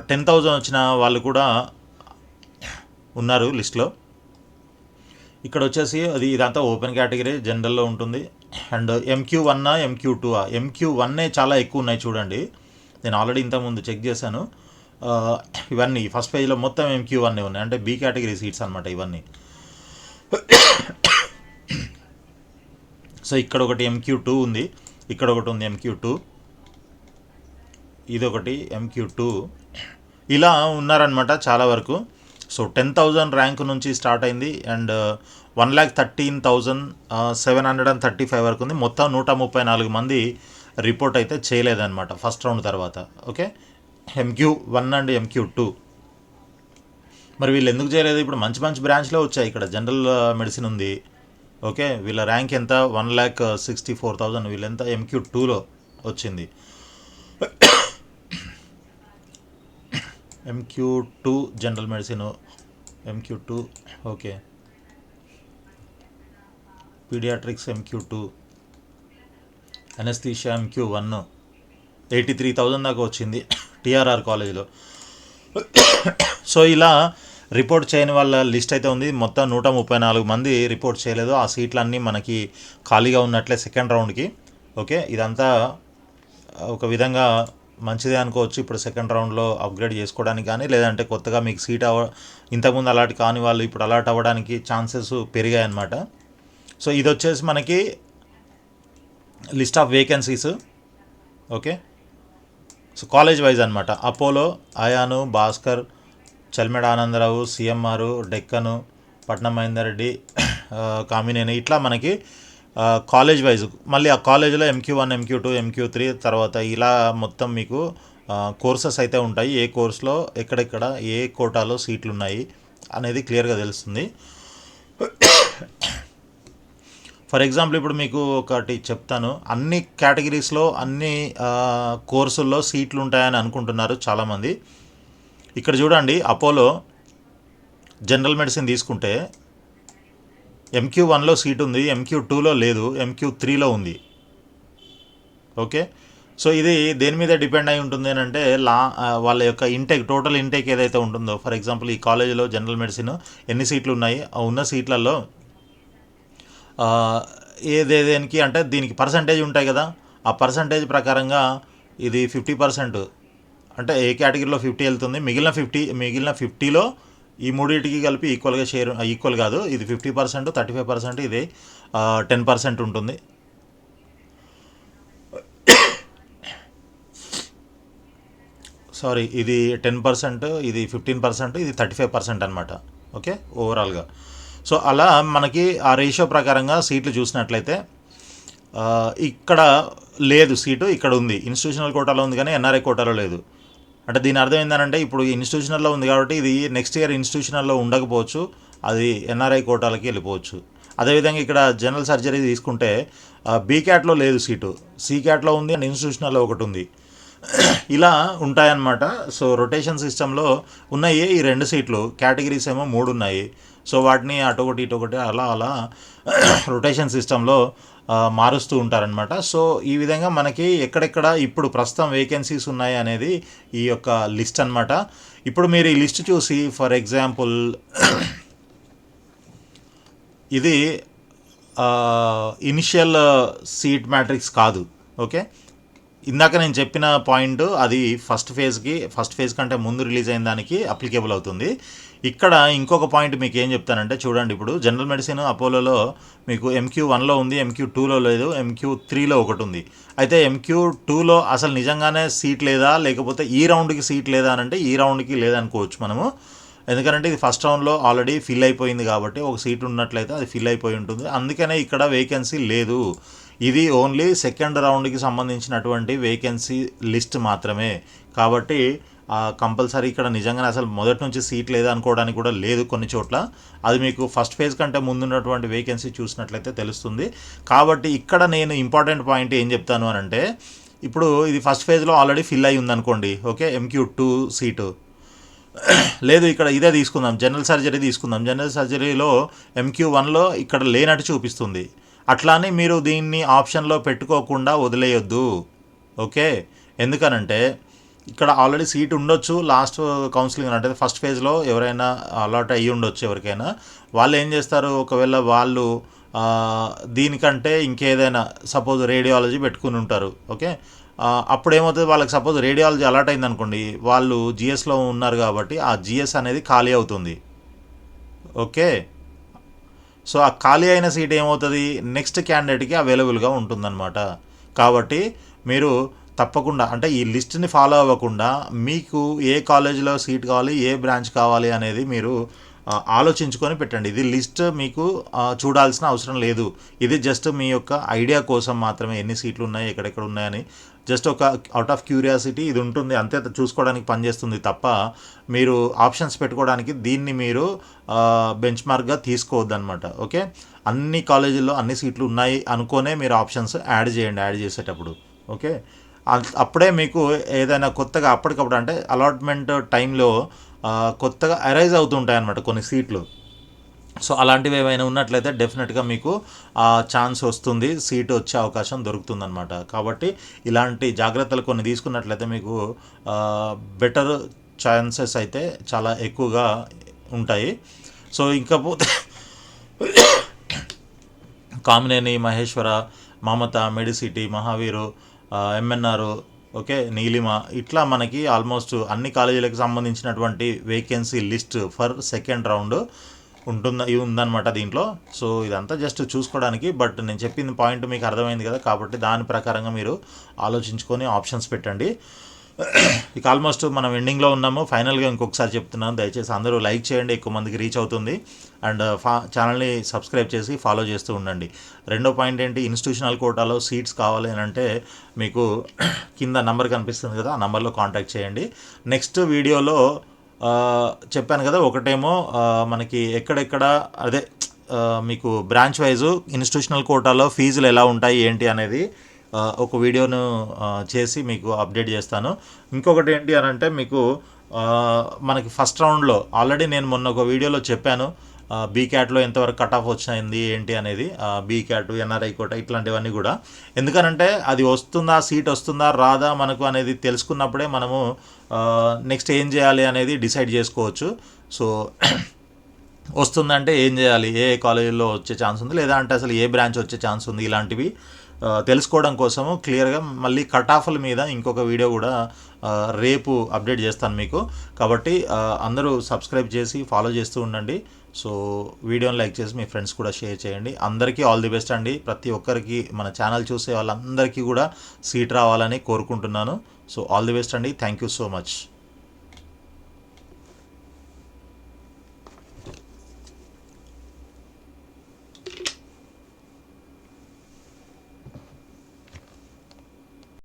10,000 వచ్చిన వాళ్ళు కూడా ఉన్నారు లిస్ట్లో. ఇక్కడ వచ్చేసి ఇదంతా ఓపెన్ కేటగిరీ, జనరల్లో ఉంటుంది. అండ్ MQ1 MQ2 MQ1 చాలా ఎక్కువ ఉన్నాయి చూడండి. నేను ఆల్రెడీ ఇంతకుముందు చెక్ చేశాను. ఇవన్నీ ఫస్ట్ పేజ్లో మొత్తం MQ1 ఉన్నాయి, అంటే బి కేటగిరీ సీట్స్ అనమాట ఇవన్నీ. సో ఇక్కడ ఒకటి MQ2 ఉంది, ఇక్కడ ఒకటి ఉంది MQ2, ఇదొకటి MQ2. ఇలా ఉన్నారనమాట చాలా వరకు. సో 10,000 ర్యాంక్ నుంచి స్టార్ట్ అయింది అండ్ 1,13,735 వరకు ఉంది. మొత్తం 134 మంది రిపోర్ట్ అయితే చేయలేదన్నమాట ఫస్ట్ రౌండ్ తర్వాత. Okay, MQ1 and MQ2. మరి వీళ్ళు ఎందుకు చేయలేదు? ఇప్పుడు మంచి మంచి బ్రాంచ్లో వచ్చాయి. ఇక్కడ జనరల్ మెడిసిన్ ఉంది. ఓకే, వీళ్ళ ర్యాంక్ ఎంత? 1,64,000. వీళ్ళెంత? MQ2లో వచ్చింది. MQ2 general medicine, MQ2. Okay, paediatrics MQ2, anaesthesia MQ1 83,000 దాకా వచ్చింది TRR కాలేజీలో. సో ఇలా రిపోర్ట్ చేయని వాళ్ళ లిస్ట్ అయితే ఉంది. మొత్తం 134 మంది రిపోర్ట్ చేయలేదు. ఆ సీట్లన్నీ మనకి ఖాళీగా ఉన్నట్లే సెకండ్ రౌండ్కి. ఓకే, ఇదంతా ఒక విధంగా మంచిదే అనుకోవచ్చు. ఇప్పుడు సెకండ్ రౌండ్లో అప్గ్రేడ్ చేసుకోవడానికి కానీ, లేదంటే కొత్తగా మీకు సీట్ ఇంతకుముందు అలాట్ కాని వాళ్ళు ఇప్పుడు అలాట్ అవ్వడానికి ఛాన్సెస్ పెరిగాయి అన్నమాట. సో ఇది వచ్చేసి మనకి list of vacancies. Okay, so college wise అనమాట. అపోలో, అయాను, భాస్కర్, చల్మెడ ఆనందరావు, CMR, డెక్కను, పట్నం మహేందర్ రెడ్డి, కామినేని, ఇట్లా మనకి కాలేజ్ వైజ్. మళ్ళీ ఆ కాలేజీలో MQ1, MQ2, MQ3 తర్వాత ఇలా మొత్తం మీకు కోర్సెస్ అయితే ఉంటాయి. ఏ కోర్సులో ఎక్కడెక్కడ ఏ కోటాలో సీట్లు ఉన్నాయి అనేది క్లియర్గా తెలుస్తుంది. ఫర్ ఎగ్జాంపుల్ ఇప్పుడు మీకు ఒకటి చెప్తాను. అన్ని కేటగిరీస్లో అన్ని కోర్సుల్లో సీట్లు ఉంటాయని అనుకుంటున్నారు చాలామంది. ఇక్కడ చూడండి, అపోలో జనరల్ మెడిసిన్ తీసుకుంటే MQ1లో సీట్ ఉంది, MQ2లో లేదు, MQ3లో ఉంది. ఓకే, సో ఇది దేని మీద డిపెండ్ అయి ఉంటుంది అని అంటే వాళ్ళ యొక్క ఇంటేక్, టోటల్ ఇంటేక్ ఏదైతే ఉంటుందో. ఫర్ ఎగ్జాంపుల్ ఈ కాలేజీలో జనరల్ మెడిసిన్ ఎన్ని సీట్లు ఉన్నాయి, ఆ ఉన్న సీట్లలో ఏదేదేనికి అంటే దీనికి పర్సంటేజ్ ఉంటాయి కదా, ఆ పర్సంటేజ్ ప్రకారంగా ఇది 50%. అంటే ఏ కేటగిరీలో 50 వెళ్తుంది, మిగిలిన 50లో ఈ మూడింటికి కలిపి ఈక్వల్గా షేర్, ఈక్వల్ కాదు, ఇది 50%, 35%, ఇది 10% ఉంటుంది. సారీ, ఇది 10%, ఇది 15%, ఇది 35% అనమాట. ఓకే, ఓవరాల్గా. సో అలా మనకి ఆ రేషియో ప్రకారంగా సీట్లు చూసినట్లయితే ఇక్కడ లేదు సీటు, ఇక్కడ ఉంది. ఇన్స్టిట్యూషనల్ కోటాలో ఉంది కానీ NRI కోటాలో లేదు. అంటే దీని అర్థం ఏంటంటే ఇప్పుడు ఇన్స్టిట్యూషనల్లో ఉంది కాబట్టి ఇది నెక్స్ట్ ఇయర్ ఇన్స్టిట్యూషనల్లో ఉండకపోవచ్చు, అది NRI కోటాలకి వెళ్ళిపోవచ్చు. అదేవిధంగా ఇక్కడ జనరల్ సర్జరీ తీసుకుంటే BCATలో లేదు సీటు, CCATలో ఉంది అండ్ ఇన్స్టిట్యూషనల్లో ఒకటి ఉంది. ఇలా ఉంటాయన్నమాట. సో రొటేషన్ సిస్టంలో ఉన్నాయి ఈ 2 సీట్లు, కేటగిరీస్ ఏమో 3 ఉన్నాయి. సో వాటిని అటొకటి ఇటొకటి అలా అలా రొటేషన్ సిస్టంలో మారుస్తూ ఉంటారనమాట. సో ఈ విధంగా మనకి ఎక్కడెక్కడ ఇప్పుడు ప్రస్తుతం వేకెన్సీస్ ఉన్నాయి అనేది ఈ యొక్క లిస్ట్ అనమాట. ఇప్పుడు మీరు ఈ లిస్ట్ చూసి, ఫర్ ఎగ్జాంపుల్ ఇది ఇనిషియల్ సీట్ మ్యాట్రిక్స్ కాదు. ఓకే, ఇందాక నేను చెప్పిన పాయింట్ అది ఫస్ట్ ఫేజ్ కంటే ముందు రిలీజ్ అయిన దానికి అప్లికేబుల్ అవుతుంది. ఇక్కడ ఇంకొక పాయింట్ మీకు ఏం చెప్తానంటే చూడండి, ఇప్పుడు జనరల్ మెడిసిన్ అపోలోలో మీకు MQ1లో ఉంది, MQ2లో లేదు, MQ3లో ఒకటి ఉంది. అయితే MQ2లో అసలు నిజంగానే సీట్ లేదా, లేకపోతే ఈ రౌండ్కి సీట్ లేదా అని అంటే ఈ రౌండ్కి లేదనుకోవచ్చు మనము. ఎందుకంటే ఇది ఫస్ట్ రౌండ్లో ఆల్రెడీ ఫిల్ అయిపోయింది కాబట్టి ఒక సీట్ ఉన్నట్లయితే అది ఫిల్ అయిపోయి ఉంటుంది. అందుకనే ఇక్కడ వేకెన్సీ లేదు. ఇది ఓన్లీ సెకండ్ రౌండ్కి సంబంధించినటువంటి వేకెన్సీ లిస్ట్ మాత్రమే. కాబట్టి కంపల్సరీ ఇక్కడ నిజంగానే అసలు మొదటి నుంచి సీట్ లేదనుకోవడానికి కూడా లేదు కొన్ని చోట్ల. అది మీకు ఫస్ట్ ఫేజ్ కంటే ముందున్నటువంటి వేకెన్సీ చూసినట్లయితే తెలుస్తుంది. కాబట్టి ఇక్కడ నేను ఇంపార్టెంట్ పాయింట్ ఏం చెప్తాను అని అంటే, ఇప్పుడు ఇది ఫస్ట్ ఫేజ్లో ఆల్రెడీ ఫిల్ అయి ఉందనుకోండి, ఓకే, MQ2 సీటు లేదు, ఇక్కడ ఇదే తీసుకుందాం, జనరల్ సర్జరీ తీసుకుందాం. జనరల్ సర్జరీలో MQ1లో ఇక్కడ లేనట్టు చూపిస్తుంది. అట్లానే మీరు దీన్ని ఆప్షన్లో పెట్టుకోకుండా వదిలేయొద్దు, ఓకే. ఎందుకనంటే ఇక్కడ ఆల్రెడీ సీట్ ఉండొచ్చు, లాస్ట్ కౌన్సిలింగ్ అంటే ఫస్ట్ ఫేజ్లో ఎవరైనా అలాట్ అయ్యి ఉండొచ్చు ఎవరికైనా. వాళ్ళు ఏం చేస్తారు, ఒకవేళ వాళ్ళు దీనికంటే ఇంకేదైనా సపోజ్ రేడియాలజీ పెట్టుకుని ఉంటారు, ఓకే. అప్పుడు ఏమవుతుంది, వాళ్ళకి సపోజ్ రేడియాలజీ అలాట్ అయింది అనుకోండి, వాళ్ళు జిఎస్లో ఉన్నారు కాబట్టి ఆ జిఎస్ అనేది ఖాళీ అవుతుంది, ఓకే. సో ఆ ఖాళీ అయిన సీట్ ఏమవుతుంది, నెక్స్ట్ క్యాండిడేట్కి అవైలబుల్గా ఉంటుందన్నమాట. కాబట్టి మీరు తప్పకుండా అంటే ఈ లిస్ట్ని ఫాలో అవ్వకుండా మీకు ఏ కాలేజీలో సీట్ కావాలి, ఏ బ్రాంచ్ కావాలి అనేది మీరు ఆలోచించుకొని పెట్టండి. ఇది లిస్ట్ మీకు చూడాల్సిన అవసరం లేదు. ఇది జస్ట్ మీ యొక్క ఐడియా కోసం మాత్రమే, ఎన్ని సీట్లు ఉన్నాయి, ఎక్కడెక్కడ ఉన్నాయని జస్ట్ ఒక అవుట్ ఆఫ్ క్యూరియాసిటీ ఇది ఉంటుంది అంతే, చూసుకోవడానికి పనిచేస్తుంది తప్ప మీరు ఆప్షన్స్ పెట్టుకోవడానికి దీన్ని మీరు బెంచ్ మార్క్గా తీసుకోవద్దనమాట, ఓకే. అన్ని కాలేజీల్లో అన్ని సీట్లు ఉన్నాయి అనుకోనే మీరు ఆప్షన్స్ యాడ్ చేయండి, యాడ్ చేసేటప్పుడు, ఓకే. అప్పుడే మీకు ఏదైనా కొత్తగా అప్పటికప్పుడు అంటే అలాట్మెంట్ టైంలో కొత్తగా అరైజ్ అవుతుంటాయి అన్నమాట కొన్ని సీట్లు. సో అలాంటివి ఏమైనా ఉన్నట్లయితే డెఫినెట్గా మీకు ఛాన్స్ వస్తుంది, సీట్ వచ్చే అవకాశం దొరుకుతుందన్నమాట. కాబట్టి ఇలాంటి జాగ్రత్తలు కొన్ని తీసుకున్నట్లయితే మీకు బెటర్ ఛాన్సెస్ అయితే చాలా ఎక్కువగా ఉంటాయి. సో ఇంకపోతే కామినేని, మహేశ్వర, మమత, మెడిసిటీ, మహావీరు, MNR, ఓకే, నీలిమ, ఇట్లా మనకి ఆల్మోస్ట్ అన్ని కాలేజీలకు సంబంధించినటువంటి vacancy list for second round ఉందన్నమాట దీంట్లో. సో ఇదంతా జస్ట్ చూసుకోవడానికి, బట్ నేను చెప్పిన పాయింట్ మీకు అర్థమైంది కదా, కాబట్టి దాని ప్రకారంగా మీరు ఆలోచించుకొని ఆప్షన్స్ పెట్టండి. ఇక ఆల్మోస్ట్ మనం ఎండింగ్లో ఉన్నాము. ఫైనల్గా ఇంకొకసారి చెప్తున్నాను, దయచేసి అందరూ లైక్ చేయండి, ఎక్కువ మందికి రీచ్ అవుతుంది. అండ్ ఛానల్ని సబ్స్క్రైబ్ చేసి ఫాలో చేస్తూ ఉండండి. రెండో పాయింట్ ఏంటి, ఇన్స్టిట్యూషనల్ కోటాలో సీట్స్ కావాలి అని అంటే మీకు కింద నంబర్ కనిపిస్తుంది కదా, ఆ నెంబర్లో కాంటాక్ట్ చేయండి. నెక్స్ట్ వీడియోలో చెప్పాను కదా, ఒకటేమో మనకి ఎక్కడెక్కడ అదే మీకు బ్రాంచ్ వైజు ఇన్స్టిట్యూషనల్ కోటాలో ఫీజులు ఎలా ఉంటాయి ఏంటి అనేది ఒక వీడియోను చేసి మీకు అప్డేట్ చేస్తాను. ఇంకొకటి ఏంటి అని అంటే మీకు మనకి ఫస్ట్ రౌండ్లో ఆల్రెడీ నేను మొన్న ఒక వీడియోలో చెప్పాను, బీక్యాట్లో ఎంతవరకు కట్ ఆఫ్ వచ్చింది ఏంటి అనేది, బీక్యాట్, NRI కోట ఇట్లాంటివన్నీ కూడా. ఎందుకనంటే అది వస్తుందా, సీట్ వస్తుందా రాదా మనకు అనేది తెలుసుకున్నప్పుడే మనము నెక్స్ట్ ఏం చేయాలి అనేది డిసైడ్ చేసుకోవచ్చు. సో వస్తుందంటే ఏం చేయాలి, ఏ కాలేజీలో వచ్చే ఛాన్స్ ఉంది, లేదా అంటే అసలు ఏ బ్రాంచ్ వచ్చే ఛాన్స్ ఉంది, ఇలాంటివి తెలుసుకోవడం కోసము క్లియర్గా మళ్ళీ కట్ ఆఫ్ల మీద ఇంకొక వీడియో కూడా రేపు అప్డేట్ చేస్తాను మీకు. కాబట్టి అందరూ సబ్స్క్రైబ్ చేసి ఫాలో చేస్తూ ఉండండి. సో వీడియోని లైక్ చేసి మీ ఫ్రెండ్స్ కూడా షేర్ చేయండి. అందరికీ ఆల్ ది బెస్ట్ అండి. ప్రతి ఒక్కరికి మన ఛానల్ చూసే వాళ్ళందరికీ కూడా సీట్ రావాలని కోరుకుంటున్నాను. సో ఆల్ ది బెస్ట్ అండి. Thank you so much.